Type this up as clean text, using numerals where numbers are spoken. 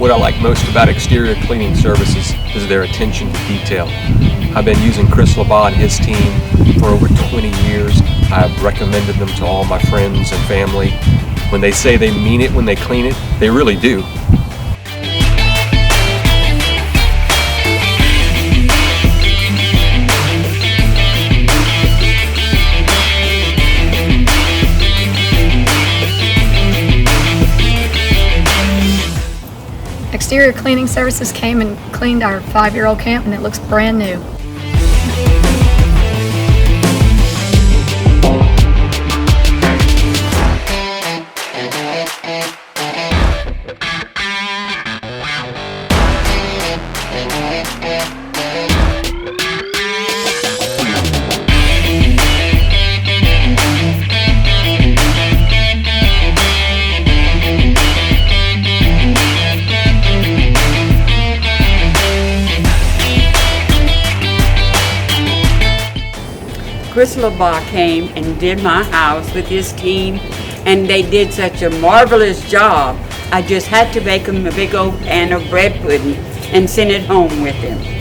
What I like most about exterior cleaning services is their attention to detail. I've been using Chris Lebas and his team for over 20 years. I've recommended them to all my friends and family. When they say they mean it when they clean it, they really do. Exterior cleaning services came and cleaned our 5-year-old camp, and it looks brand new. Chris Lebas came and did my house with his team, and they did such a marvelous job. I just had to bake him a big old pan of bread pudding and send it home with him.